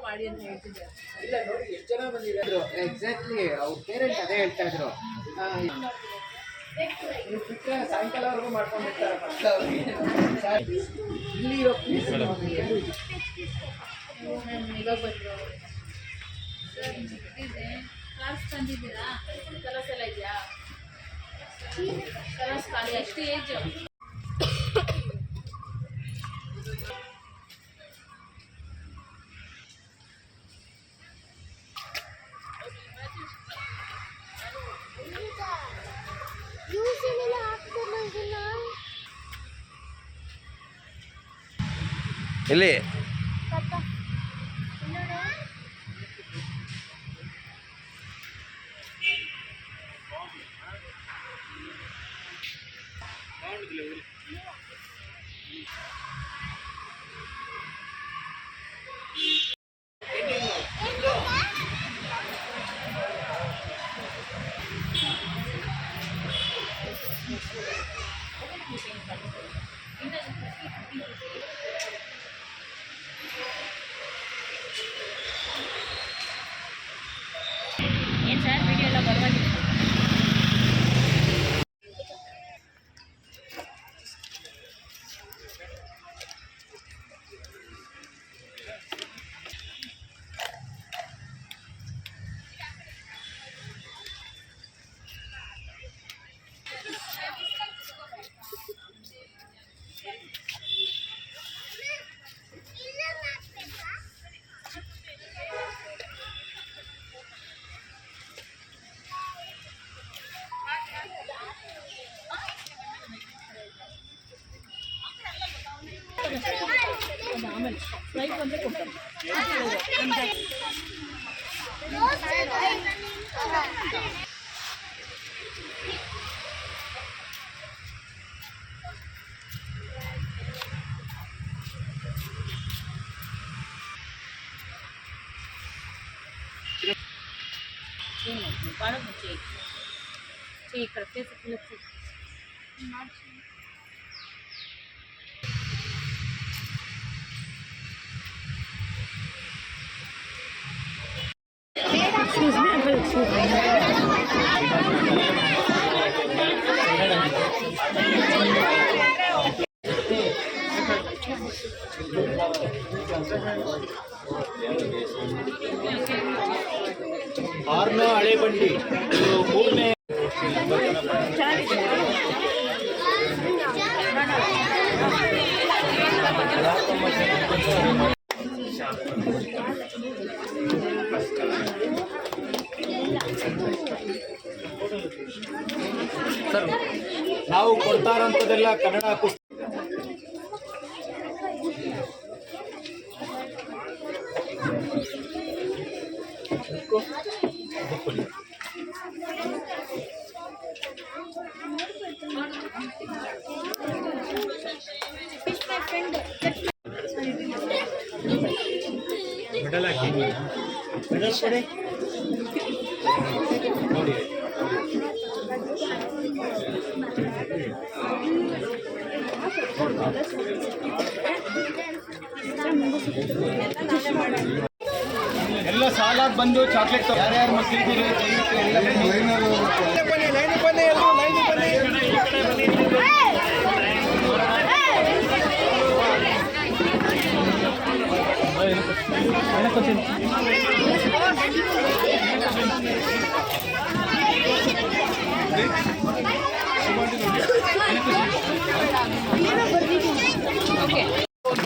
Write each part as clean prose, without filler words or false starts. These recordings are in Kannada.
ಮಾಡಿ ಅಂತ ಹೇಳ್ತಿದ್ದಾರೆ. ಇಲ್ಲ ನೋಡಿ ಎಷ್ಟು ಜನ ಬಂದಿದ್ರು. ಎಕ್ಸಾಕ್ಟ್ಲಿ ಅವ್ರ ಪೇರೆಂಟ್ ಅದೇ ಹೇಳ್ತಾ ಇದ್ರು. ಬಿಟ್ಟರೆ ಸಾಯಂಕಾಲವರೆಗೂ ಮಾಡ್ಕೊಂಡಿರ್ತಾರೆ ಫಸ್ಟ್ ಅವ್ರಿಗೆ. ಇಲ್ಲಿ ಇರೋ ಪ್ಲೇಸ್ ಇವಾಗ ಬಂದರು ಕ್ಲಾಸ್ ತಂದಿದ್ದೀರಾ? ಕಲರ್ಸ್ ಎಲ್ಲ ಇದೆಯಾ? ಕಲರ್ಸ್ ಖಾಲಿ ಎಷ್ಟು ಏಜ್? ಇಲ್ಲಿ ಏನು ಸರ್ ವಿಡಿಯೋ ಎಲ್ಲ ಪರವಾಗಿಲ್ಲ. ಆಮೇಲೆ ಫ್ಲೈಟ್ ಬಂದರೆ ಕೊಡ್ತಾರೆ. ಭಾಳ ಮುಂಚೆ ಈ ಕಡೆ ಆರ್ನೋ ಹಳೆ ಬಂಡಿ ಮೂರನೇ ಸರ್ ನಾವು ಕೊಡ್ತಾರಂಥದ್ದೆಲ್ಲ ಕನ್ನಡ ಪುಸ್ತಕ. ಮೆಡಲ್ ಹಾಕಿ ಮೆಡಲ್ ಕೊಡಿ ನೋಡಿ. ಎಲ್ಲ ಸಾಲಾಗಿ ಬಂದು ಚಾಕ್ಲೇಟ್ ಯಾರ್ಯಾರು ಮಕ್ಕಳಿದ್ದೀರಿ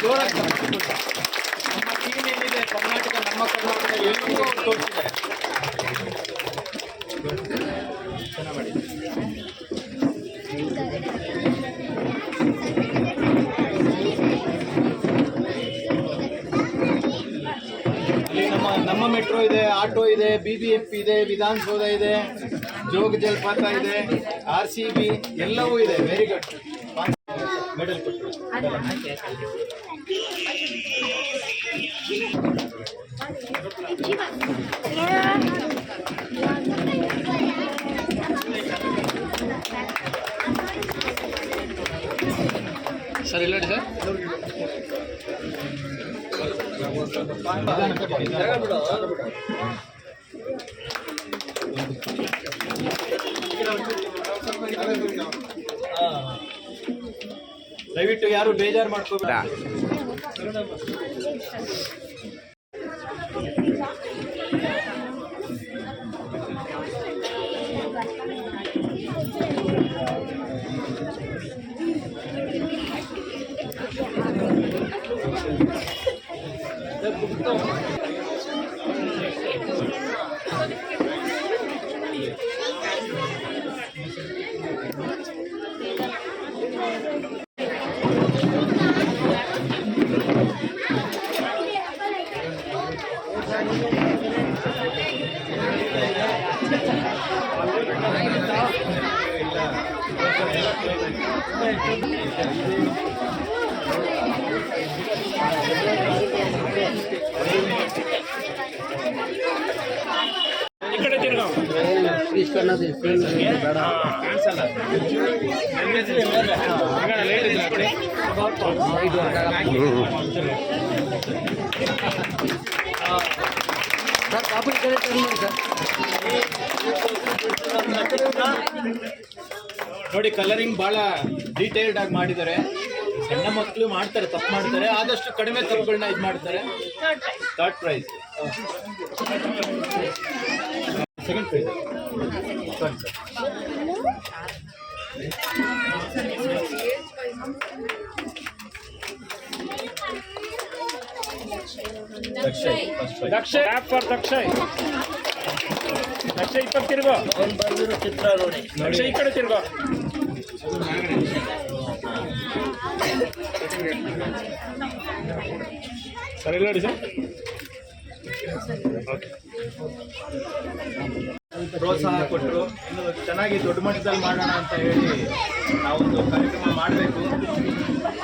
ಜೋರಾಗಿ ನಮ್ಮ ಟೀಮ್ ಏನಿದೆ ಕರ್ನಾಟಕ, ನಮ್ಮ ಕರ್ನಾಟಕ ಎಲ್ಲರಿಗೂ ತೋರಿಸಿದ್ದಾರೆ. ಚೆನ್ನಾಗಿ ಮಾಡಿ. ಅಲ್ಲಿ ನಮ್ಮ ಮೆಟ್ರೋ ಇದೆ, ಆಟೋ ಇದೆ, BBMP ಇದೆ, ವಿಧಾನಸೌಧ ಇದೆ, ಜೋಗ ಜಲಪಾತ ಇದೆ, RCB ಎಲ್ಲವೂ ಇದೆ. Very good. ಮೆಡಲ್ ಕೊಟ್ಟು ಸರ್ ಇಲ್ಲ ಸರ್ ದಯವಿಟ್ಟು ಯಾರು ಬೇಜಾರು ಮಾಡ್ಕೋಬೇಡ. ನೋಡಿ, ಕಲರಿಂಗ್ ಬಹಳ ಡೀಟೇಲ್ಡ್ ಆಗಿ ಮಾಡಿದ್ದಾರೆ. ಸಣ್ಣ ಮಕ್ಕಳು ಮಾಡ್ತಾರೆ, ತಪ್ಪು ಮಾಡ್ತಾರೆ, ಆದಷ್ಟು ಕಡಿಮೆ ತಪ್ಪುಗಳನ್ನ ಇದು ಮಾಡ್ತಾರೆ. Third prize, second prize. Sorry sir. Dakshay for Dakshay. Dakshay ಇಪ್ಪತ್ತು ತಿರ್ಗೋ. ಅವ್ನು ಬಂದಿರೋ ಚಿತ್ರ ನೋಡಿ. ದಕ್ಷಯ್ ಈ ಕಡೆ ತಿರ್ಗೋ. ಸರಿ ನೋಡಿ ಸರ್. ಪ್ರೋತ್ಸಾಹ ಕೊಟ್ಟರು. ಇನ್ನು ಚೆನ್ನಾಗಿ ದೊಡ್ಡ ಮಟ್ಟದಲ್ಲಿ ಮಾಡೋಣ ಅಂತ ಹೇಳಿ ನಾವೊಂದು ಕಾರ್ಯಕ್ರಮ ಮಾಡಬೇಕು.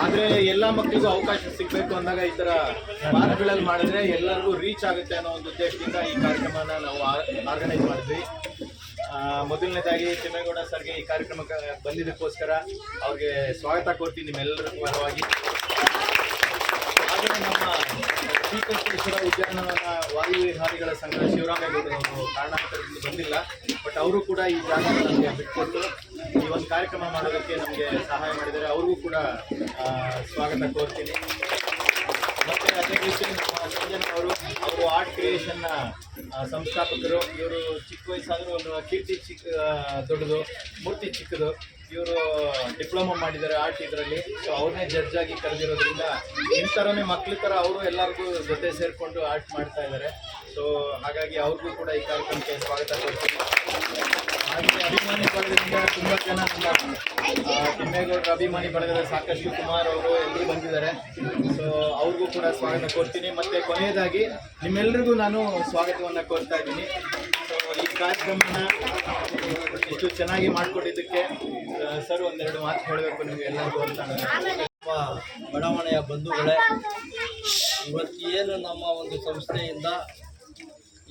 ಆದರೆ ಎಲ್ಲ ಮಕ್ಕಳಿಗೂ ಅವಕಾಶ ಸಿಗಬೇಕು ಅಂದಾಗ ಈ ಥರ ಪಾರ್ಕ್ಗಳಲ್ಲಿ ಮಾಡಿದ್ರೆ ಎಲ್ಲರಿಗೂ ರೀಚ್ ಆಗುತ್ತೆ ಅನ್ನೋ ಒಂದು ಉದ್ದೇಶದಿಂದ ಈ ಕಾರ್ಯಕ್ರಮನ ನಾವು ಆರ್ಗನೈಸ್ ಮಾಡಿದ್ವಿ. ಮೊದಲನೇದಾಗಿ ತಿಮ್ಮೇಗೌಡ ಸರ್ಗೆ ಈ ಕಾರ್ಯಕ್ರಮಕ್ಕೆ ಬಂದಿದ್ದಕ್ಕೋಸ್ಕರ ಅವ್ರಿಗೆ ಸ್ವಾಗತ ಕೋರ್ತೀನಿ ನಿಮ್ಮೆಲ್ಲರ ಪರವಾಗಿ. ಹಾಗೆ ನಮ್ಮ ಶ್ರೀಕಂಠೇಶ್ವರ ಉದ್ಯಾನವನ ವಾಯುವಿಹಾರಿಗಳ ಸಂಘ ಶಿವರಾಮೇಗೌಡರು ಅವರು ಕಾರಣಾಂತರದಿಂದ ಬಂದಿಲ್ಲ, ಬಟ್ ಅವರು ಕೂಡ ಈ ಜಾಗ ನಮಗೆ ಬಿಟ್ಕೊಟ್ಟು ಈ ಒಂದು ಕಾರ್ಯಕ್ರಮ ಮಾಡೋದಕ್ಕೆ ನಮಗೆ ಸಹಾಯ ಮಾಡಿದ್ದಾರೆ. ಅವ್ರಿಗೂ ಕೂಡ ಸ್ವಾಗತ ಕೋರ್ತೀನಿ. ಮತ್ತು ಅದೇ ರೀತಿ ನಮ್ಮ ಸಂಜನಾ ಅವರು ಆರ್ಟ್ ಕ್ರಿಯೇಷನ್ನ ಸಂಸ್ಥಾಪಕರು. ಇವರು ಚಿಕ್ಕ ವಯಸ್ಸಾದರೂ ಒಂದು ಕೀರ್ತಿ ದೊಡ್ಡದು, ಮೂರ್ತಿ ಚಿಕ್ಕದು. ಇವರು ಡಿಪ್ಲೊಮಾ ಮಾಡಿದ್ದಾರೆ ಆರ್ಟ್ ಇದರಲ್ಲಿ. ಸೊ ಅವ್ರನ್ನೇ ಜಡ್ಜ್ ಆಗಿ ಕರೆದಿರೋದ್ರಿಂದ ನಿಮ್ಮ ಥರನೇ ಮಕ್ಳ ಥರ ಅವರು ಎಲ್ಲರಿಗೂ ಜೊತೆ ಸೇರಿಕೊಂಡು ಆರ್ಟ್ ಮಾಡ್ತಾ ಇದ್ದಾರೆ. ಸೊ ಹಾಗಾಗಿ ಅವ್ರಿಗೂ ಕೂಡ ಈ ಕಾರ್ಯಕ್ರಮಕ್ಕೆ ಸ್ವಾಗತ ಕೊಡ್ತೀನಿ. ಹಾಗೆ ಅಭಿಮಾನಿ ಬಳಗದಿಂದ ತುಂಬ ಜನ ನಮ್ಮ ತಿಮ್ಮೇಗೌಡರ ಅಭಿಮಾನಿ ಬಳಗದ ಸಾಕಷ್ಟು ಕುಮಾರ್ ಅವರು ಎಲ್ಲರೂ ಬಂದಿದ್ದಾರೆ. ಸೊ ಅವ್ರಿಗೂ ಕೂಡ ಸ್ವಾಗತ ಕೊಡ್ತೀನಿ. ಮತ್ತು ಕೊನೆಯದಾಗಿ ನಿಮ್ಮೆಲ್ಲರಿಗೂ ನಾನು ಸ್ವಾಗತವನ್ನು ಕೋರ್ತಾ ಇದ್ದೀನಿ. ಸೊ ಈ ಕಾರ್ಯಕ್ರಮನ ಇಷ್ಟು ಚೆನ್ನಾಗಿ ಮಾಡಿಕೊಟ್ಟಿದ್ದಕ್ಕೆ ಸರ್ ಒಂದೆರಡು ಮಾತು ಹೇಳಬೇಕು ನಿಮಗೆ ಎಲ್ಲರಿಗೂ ಅಂತ. ನಮ್ಮ ಬಡಾವಣೆಯ ಬಂಧುಗಳೇ, ಇವತ್ತೇನು ನಮ್ಮ ಒಂದು ಸಂಸ್ಥೆಯಿಂದ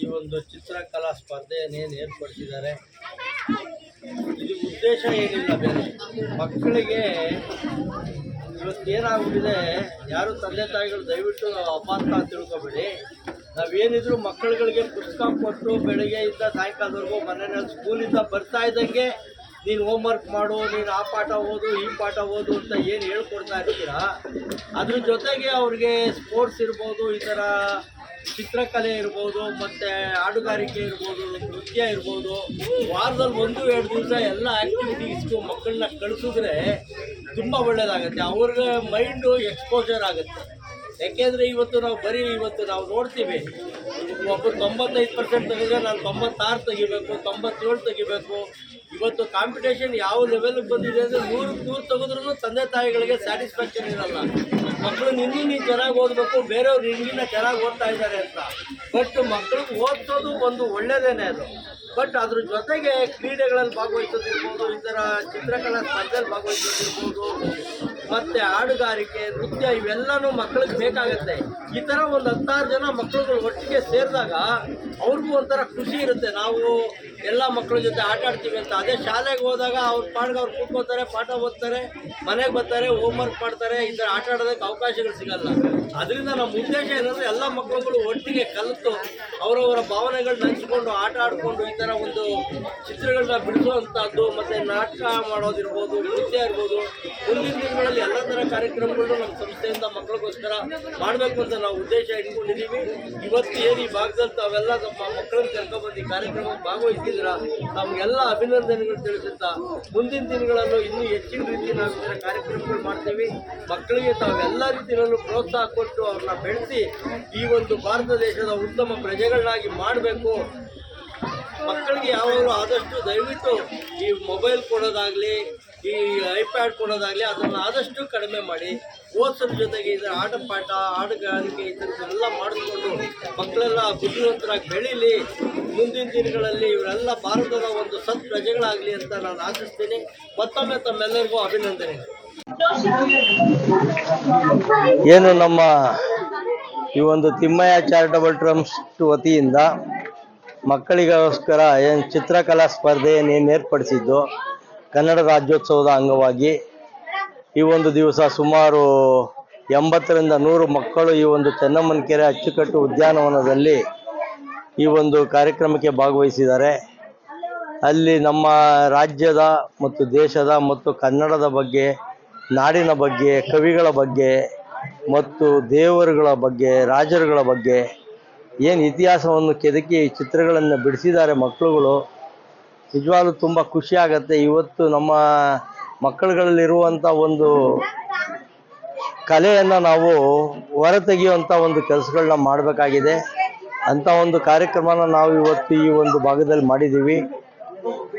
ಈ ಒಂದು ಚಿತ್ರಕಲಾ ಸ್ಪರ್ಧೆಯನ್ನೇನು ಏರ್ಪಡಿಸಿದ್ದಾರೆ, ಇದು ಉದ್ದೇಶ ಏನಿಲ್ಲ ಬೇರೆ. ಮಕ್ಕಳಿಗೆ ಇವತ್ತೇನಾಗ್ಬಿಟ್ಟಿದೆ, ಯಾರು ತಂದೆ ತಾಯಿಗಳು ದಯವಿಟ್ಟು ಅಪಾರ್ಥ ತಿಳ್ಕೊಬೇಡಿ. ನಾವೇನಿದ್ರು ಮಕ್ಕಳುಗಳಿಗೆ ಪುಸ್ತಕ ಕೊಟ್ಟು ಬೆಳಗ್ಗೆಯಿಂದ ಸಾಯಂಕಾಲದವರೆಗೂ ಮನೆಯಲ್ಲಿ ಸ್ಕೂಲಿಂದ ಬರ್ತಾ ಇದ್ದಂಗೆ ನೀನು ಹೋಮ್ವರ್ಕ್ ಮಾಡು, ನೀನು ಆ ಪಾಠ ಓದು, ಈ ಪಾಠ ಓದು ಅಂತ ಏನು ಹೇಳ್ಕೊಡ್ತಾ ಇರ್ತೀರಾ, ಅದ್ರ ಜೊತೆಗೆ ಅವ್ರಿಗೆ ಸ್ಪೋರ್ಟ್ಸ್ ಇರ್ಬೋದು, ಈ ಥರ ಚಿತ್ರಕಲೆ ಇರ್ಬೋದು, ಮತ್ತು ಹಾಡುಗಾರಿಕೆ ಇರ್ಬೋದು, ನೃತ್ಯ ಇರ್ಬೋದು, ವಾರದಲ್ಲಿ 1-2 ದಿವಸ ಎಲ್ಲ ಆ್ಯಕ್ಟಿವಿಟೀಸ್ಗೂ ಮಕ್ಕಳನ್ನ ಕಳಿಸಿದ್ರೆ ತುಂಬ ಒಳ್ಳೆಯದಾಗುತ್ತೆ. ಅವ್ರಿಗೆ ಮೈಂಡು ಎಕ್ಸ್ಪೋಜರ್ ಆಗುತ್ತೆ. ಯಾಕೆಂದರೆ ಇವತ್ತು ನಾವು ನೋಡ್ತೀವಿ, ಒಬ್ಬರು 95% ತೆಗೆದ್ರೆ ನಾನು 96 ತೆಗಿಬೇಕು, 97 ತೆಗಿಬೇಕು. ಇವತ್ತು ಕಾಂಪಿಟೇಷನ್ ಯಾವ ಲೆವೆಲ್ಗೆ ಬಂದಿದೆ ಅಂದರೆ 100 ತೆಗೆದ್ರೂ ತಂದೆ ತಾಯಿಗಳಿಗೆ ಸ್ಯಾಟಿಸ್ಫ್ಯಾಕ್ಷನ್ ಇರಲ್ಲ. ಮಕ್ಕಳು ನೀನು ಚೆನ್ನಾಗಿ ಓದಬೇಕು, ಬೇರೆಯವ್ರು ಇನ್ನೂ ಚೆನ್ನಾಗಿ ಓದ್ತಾ ಇದ್ದಾರೆ ಅಂತ. ಬಟ್ ಮಕ್ಕಳಿಗೆ ಓದಿಸೋದು ಒಂದು ಒಳ್ಳೆಯದೇನೆ ಅದು. ಬಟ್ ಅದ್ರ ಜೊತೆಗೆ ಕ್ರೀಡೆಗಳಲ್ಲಿ ಭಾಗವಹಿಸೋದಿರ್ಬೋದು, ಈ ಥರ ಚಿತ್ರಕಲಾ ಸ್ಪರ್ಧೆಯಲ್ಲಿ ಭಾಗವಹಿಸೋದಿರ್ಬೋದು, ಮತ್ತೆ ಹಾಡುಗಾರಿಕೆ, ನೃತ್ಯ ಇವೆಲ್ಲನೂ ಮಕ್ಕಳಿಗೆ ಬೇಕಾಗತ್ತೆ. ಈ ಥರ ಒಂದು 16 ಜನ ಮಕ್ಕಳುಗಳು ಒಟ್ಟಿಗೆ ಸೇರಿದಾಗ ಅವ್ರಿಗೂ ಒಂಥರ ಖುಷಿ ಇರುತ್ತೆ. ನಾವು ಎಲ್ಲ ಮಕ್ಕಳ ಜೊತೆ ಆಟ ಆಡ್ತೀವಿ ಅಂತ. ಅದೇ ಶಾಲೆಗೆ ಹೋದಾಗ ಅವ್ರ ಪಾಡ್ಗೆ ಅವ್ರು ಕೂತ್ಕೋತಾರೆ, ಪಾಠ ಓದ್ತಾರೆ, ಮನೆಗೆ ಬರ್ತಾರೆ, ಹೋಮ್ವರ್ಕ್ ಮಾಡ್ತಾರೆ. ಈ ಥರ ಆಟ ಆಡೋದಕ್ಕೆ ಅವಕಾಶಗಳು ಸಿಗಲ್ಲ. ಅದರಿಂದ ನಮ್ಮ ಉದ್ದೇಶ ಏನಂದರೆ ಎಲ್ಲ ಮಕ್ಕಳುಗಳು ಒಟ್ಟಿಗೆ ಕಲಿತು ಅವರವರ ಭಾವನೆಗಳನ್ನ ಹಂಚ್ಕೊಂಡು ಆಟ ಆಡಿಕೊಂಡು ಈ ಥರ ಒಂದು ಚಿತ್ರಗಳನ್ನ ಬಿಡಿಸುವಂಥದ್ದು, ಮತ್ತು ನಾಟಕ ಮಾಡೋದಿರ್ಬೋದು, ನೃತ್ಯ ಇರ್ಬೋದು. ಮುಂದಿನ ದಿನಗಳಲ್ಲಿ ಎಲ್ಲ ಥರ ಕಾರ್ಯಕ್ರಮಗಳು ನಮ್ಮ ಸಂಸ್ಥೆಯಿಂದ ಮಕ್ಕಳಿಗೋಸ್ಕರ ಮಾಡಬೇಕು ಅಂತ ನಾವು ಉದ್ದೇಶ ಇಟ್ಕೊಂಡಿದ್ದೀವಿ. ಇವತ್ತು ಏನು ಈ ಭಾಗದಲ್ಲಿ ತಾವೆಲ್ಲ ನಮ್ಮ ಮಕ್ಕಳನ್ನ ಕರ್ಕೊಂಡ್ಬಂದು ಈ ಕಾರ್ಯಕ್ರಮಕ್ಕೆ ಭಾಗವಹಿಸಿದ್ರ ನಮಗೆಲ್ಲ ಅಭಿನಂದನೆಗಳು ತಿಳಿಸುತ್ತಾ ಮುಂದಿನ ದಿನಗಳಲ್ಲೂ ಇನ್ನೂ ಹೆಚ್ಚಿನ ರೀತಿ ನಾವು ಈ ಥರ ಕಾರ್ಯಕ್ರಮಗಳು ಮಾಡ್ತೀವಿ. ಮಕ್ಕಳಿಗೆ ತಾವೆಲ್ಲ ರೀತಿಯಲ್ಲೂ ಪ್ರೋತ್ಸಾಹ ಕೊಟ್ಟು ಅವ್ರನ್ನ ಬೆಳೆಸಿ ಈ ಒಂದು ಭಾರತ ದೇಶದ ಉತ್ತಮ ಪ್ರಜೆಗಳನ್ನಾಗಿ ಮಾಡಬೇಕು. ಮಕ್ಕಳಿಗೆ ಯಾವಾಗಲೂ ಆದಷ್ಟು ದಯವಿಟ್ಟು ಈ ಮೊಬೈಲ್ ಕೊಡೋದಾಗಲಿ, ಈ ಐಪ್ಯಾಡ್ ಕೊಡೋದಾಗಲಿ ಅದನ್ನು ಆದಷ್ಟು ಕಡಿಮೆ ಮಾಡಿ ಓದ್ಸೋದ್ರ ಜೊತೆಗೆ ಇದರ ಆಟ ಪಾಠ, ಹಾಡುಗಾರಿಕೆ ಈ ಥರದ್ದೆಲ್ಲ ಮಾಡಿಸ್ಕೊಂಡು ಮಕ್ಕಳೆಲ್ಲ ಬುದ್ಧಿವಂತರಾಗಿ ಬೆಳೀಲಿ. ಮುಂದಿನ ದಿನಗಳಲ್ಲಿ ಇವರೆಲ್ಲ ಭಾರತದ ಒಂದು ಸತ್ ಪ್ರಜೆಗಳಾಗಲಿ ಅಂತ ನಾನು ಆಶಿಸ್ತೀನಿ. ಮತ್ತೊಮ್ಮೆ ತಮ್ಮೆಲ್ಲರಿಗೂ ಅಭಿನಂದನೆ. ಏನು ನಮ್ಮ ಈ ಒಂದು ತಿಮ್ಮಯ್ಯ ಚಾರಿಟಬಲ್ ಟ್ರಸ್ಟ್ ವತಿಯಿಂದ ಮಕ್ಕಳಿಗೋಸ್ಕರ ಏನು ಚಿತ್ರಕಲಾ ಸ್ಪರ್ಧೆಯನ್ನು ಏರ್ಪಡಿಸಿದ್ದು ಕನ್ನಡ ರಾಜ್ಯೋತ್ಸವದ ಅಂಗವಾಗಿ ಈ ಒಂದು ದಿವಸ ಸುಮಾರು 80ರಿಂದ 100 ಮಕ್ಕಳು ಈ ಒಂದು ಚೆನ್ನಮ್ಮನ ಕೆರೆ ಅಚ್ಚುಕಟ್ಟು ಉದ್ಯಾನವನದಲ್ಲಿ ಈ ಒಂದು ಕಾರ್ಯಕ್ರಮಕ್ಕೆ ಭಾಗವಹಿಸಿದ್ದಾರೆ. ಅಲ್ಲಿ ನಮ್ಮ ರಾಜ್ಯದ ಮತ್ತು ದೇಶದ ಮತ್ತು ಕನ್ನಡದ ಬಗ್ಗೆ, ನಾಡಿನ ಬಗ್ಗೆ, ಕವಿಗಳ ಬಗ್ಗೆ ಮತ್ತು ದೇವರುಗಳ ಬಗ್ಗೆ, ರಾಜರುಗಳ ಬಗ್ಗೆ ಏನು ಇತಿಹಾಸವನ್ನು ಕೆದಕಿ ಚಿತ್ರಗಳನ್ನು ಬಿಡಿಸಿದ್ದಾರೆ ಮಕ್ಕಳುಗಳು. ನಿಜವಾಗ್ಲೂ ತುಂಬ ಖುಷಿ ಆಗುತ್ತೆ. ಇವತ್ತು ನಮ್ಮ ಮಕ್ಕಳುಗಳಲ್ಲಿರುವಂಥ ಒಂದು ಕಲೆಯನ್ನು ನಾವು ಹೊರತೆಗೆಯುವಂಥ ಒಂದು ಕೆಲಸಗಳನ್ನ ಮಾಡಬೇಕಾಗಿದೆ. ಅಂಥ ಒಂದು ಕಾರ್ಯಕ್ರಮನ ನಾವು ಇವತ್ತು ಈ ಒಂದು ಭಾಗದಲ್ಲಿ ಮಾಡಿದ್ದೀವಿ.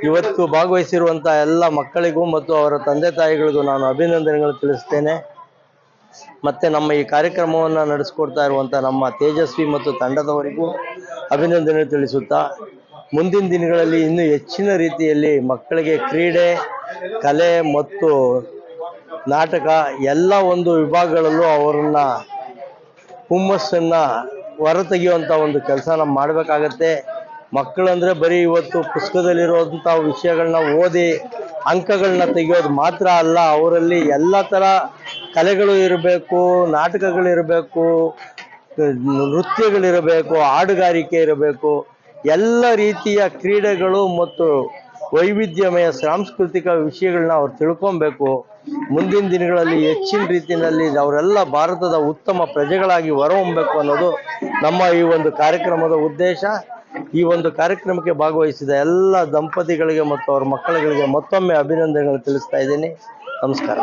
ಇವತ್ತು ಭಾಗವಹಿಸಿರುವಂಥ ಎಲ್ಲ ಮಕ್ಕಳಿಗೂ ಮತ್ತು ಅವರ ತಂದೆ ತಾಯಿಗಳಿಗೂ ನಾನು ಅಭಿನಂದನೆಗಳು ತಿಳಿಸ್ತೇನೆ. ಮತ್ತು ನಮ್ಮ ಈ ಕಾರ್ಯಕ್ರಮವನ್ನು ನಡೆಸ್ಕೊಡ್ತಾ ಇರುವಂಥ ನಮ್ಮ ತೇಜಸ್ವಿ ಮತ್ತು ತಂಡದವರಿಗೂ ಅಭಿನಂದನೆ ತಿಳಿಸುತ್ತಾ ಮುಂದಿನ ದಿನಗಳಲ್ಲಿ ಇನ್ನೂ ಹೆಚ್ಚಿನ ರೀತಿಯಲ್ಲಿ ಮಕ್ಕಳಿಗೆ ಕ್ರೀಡೆ, ಕಲೆ ಮತ್ತು ನಾಟಕ ಎಲ್ಲ ಒಂದು ವಿಭಾಗಗಳಲ್ಲೂ ಅವರನ್ನು ಹುಮ್ಮಸ್ಸನ್ನು ಹೊರತೆಗೆಯುವಂಥ ಒಂದು ಕೆಲಸನ ಮಾಡಬೇಕಾಗತ್ತೆ. ಮಕ್ಕಳಂದರೆ ಬರೀ ಇವತ್ತು ಪುಸ್ತಕದಲ್ಲಿರುವಂಥ ವಿಷಯಗಳನ್ನ ಓದಿ ಅಂಕಗಳನ್ನ ತೆಗೆಯೋದು ಮಾತ್ರ ಅಲ್ಲ, ಅವರಲ್ಲಿ ಎಲ್ಲ ಥರ ಕಲೆಗಳು ಇರಬೇಕು, ನಾಟಕಗಳಿರಬೇಕು, ನೃತ್ಯಗಳಿರಬೇಕು, ಹಾಡುಗಾರಿಕೆ ಇರಬೇಕು, ಎಲ್ಲ ರೀತಿಯ ಕ್ರೀಡೆಗಳು ಮತ್ತು ವೈವಿಧ್ಯಮಯ ಸಾಂಸ್ಕೃತಿಕ ವಿಷಯಗಳನ್ನ ಅವ್ರು ತಿಳ್ಕೊಬೇಕು. ಮುಂದಿನ ದಿನಗಳಲ್ಲಿ ಹೆಚ್ಚಿನ ರೀತಿಯಲ್ಲಿ ಅವರೆಲ್ಲ ಭಾರತದ ಉತ್ತಮ ಪ್ರಜೆಗಳಾಗಿ ಹೊರಹೊಮ್ಮಬೇಕು ಅನ್ನೋದು ನಮ್ಮ ಈ ಒಂದು ಕಾರ್ಯಕ್ರಮದ ಉದ್ದೇಶ. ಈ ಒಂದು ಕಾರ್ಯಕ್ರಮಕ್ಕೆ ಭಾಗವಹಿಸಿದ ಎಲ್ಲ ದಂಪತಿಗಳಿಗೆ ಮತ್ತು ಅವ್ರ ಮಕ್ಕಳುಗಳಿಗೆ ಮತ್ತೊಮ್ಮೆ ಅಭಿನಂದನೆಗಳು ತಿಳಿಸ್ತಾ ಇದ್ದೀನಿ. ನಮಸ್ಕಾರ.